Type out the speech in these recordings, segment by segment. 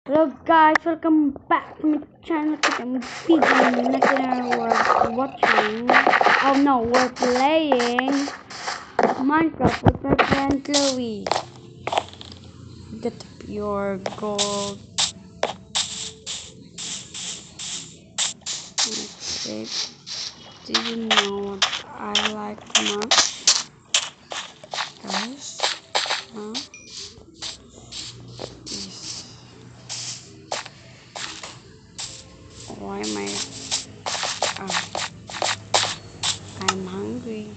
Hello guys, welcome back to my channel. Today I'm beginning we're watching. Oh no, we're playing Minecraft with my friend Chloe. Get pure gold. Okay. Do you know what I like much? Guys? Huh? Yes. Why am I? I'm hungry.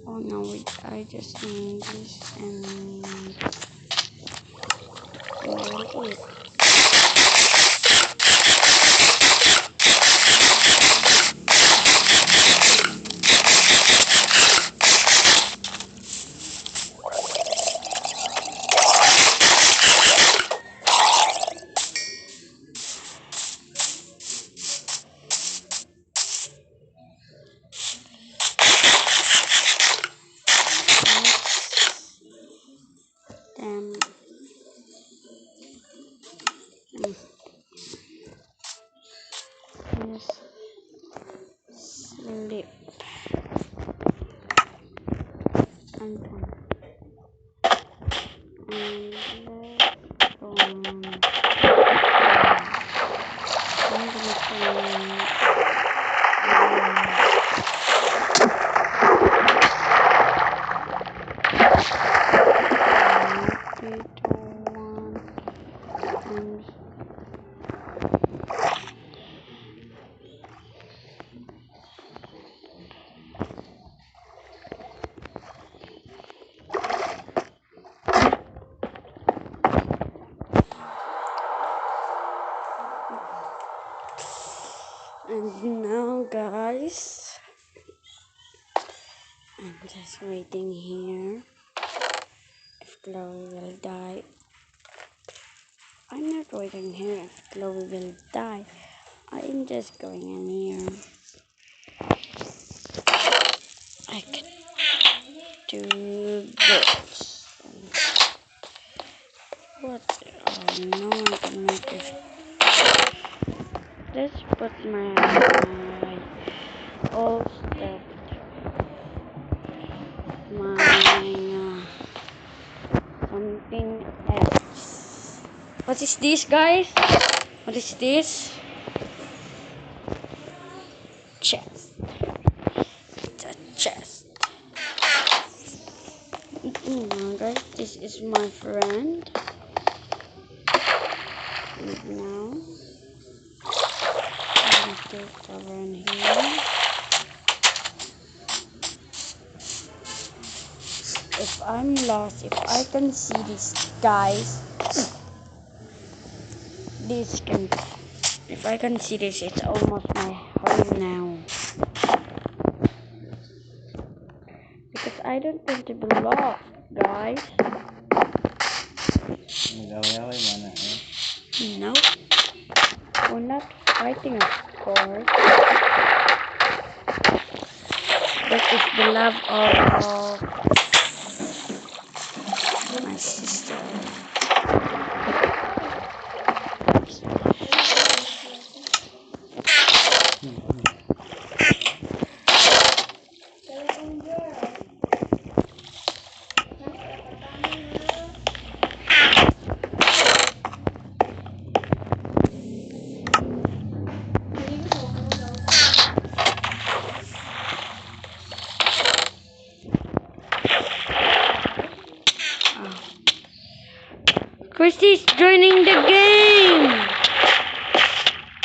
Oh no, wait, I just need this and I'll eat. Then just sleep and let's go on. I'm gonna And now guys, I'm just waiting here if Chloe will die. I'm not waiting here if Chloe will die. I'm just going in here. I can do this. What? Oh no, I can make this. Let's put my old stuff. My something else. What is this, guys? What is this? Chest. It's a chest. Guys, this is my friend. And now, I'm going to cover in here. If I'm lost, if I can see this, guys, if I can see this, it's almost my home now. Because I don't want to be lost, guys. No, we're not fighting, of course. That is the love of my sister. Christy's joining the game.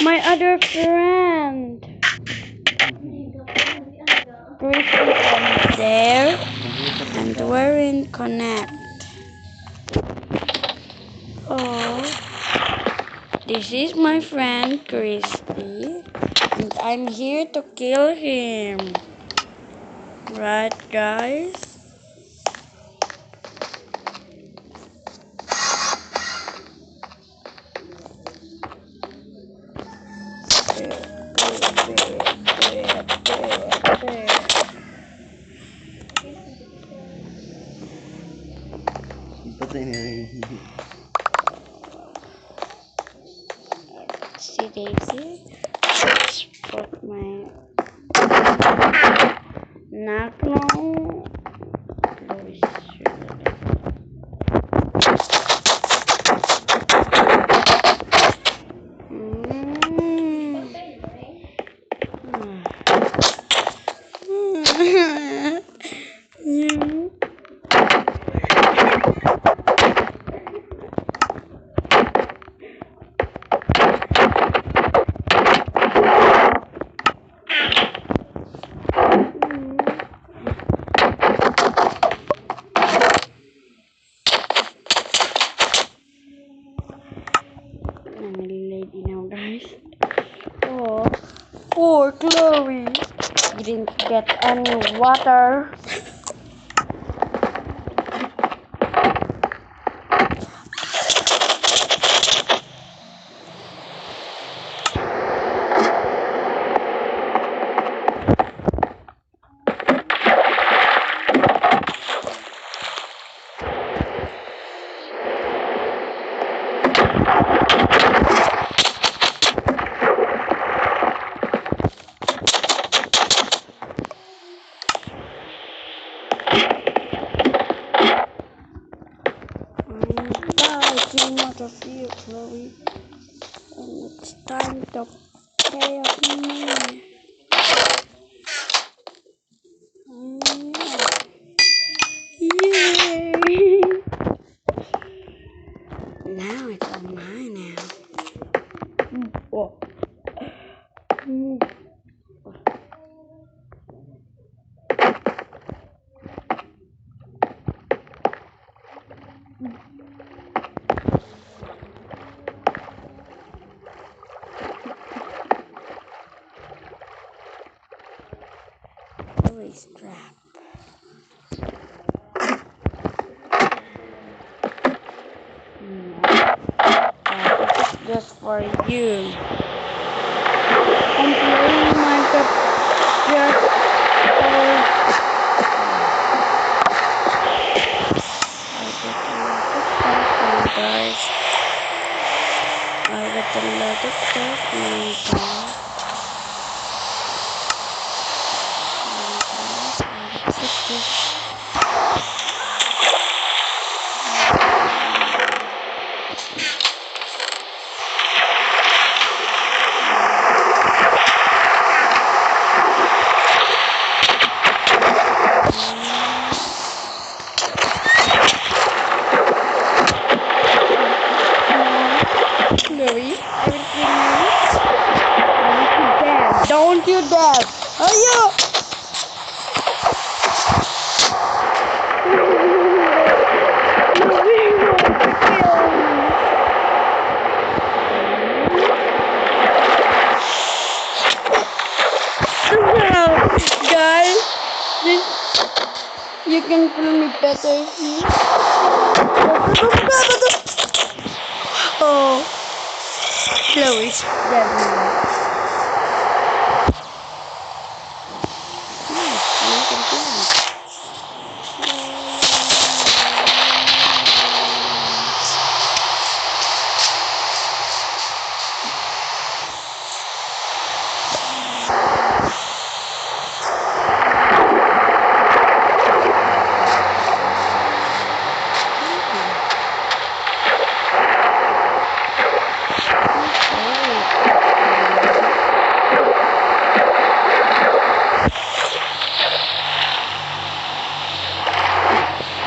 My other friend. Christy is there, and we're in connect. Oh, this is my friend Christy, and I'm here to kill him. Right, guys? Daisy. Let's put my Nakno. I'm lady now, guys. Oh, poor Chloe. You didn't get any water. Too much of you, Chloe. And it's time to pay off me. Yay! Now it's all mine now. Oh. Chloe's trap. This is just for you. I'm playing Minecraft just for guys. I got a lot of stuff, Minecraft. Chloe, I will kill you. Don't you dare! Are you? Guys, you can kill me better. Oh, Chloe's dead now.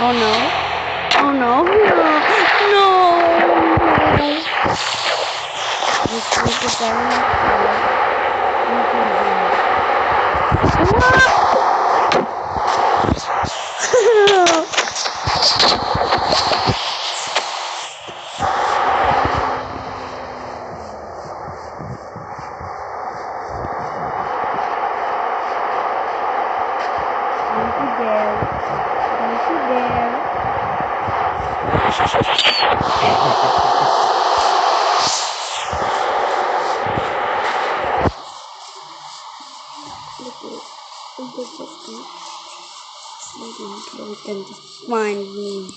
Oh no. Oh no. No. This is a we can just find me.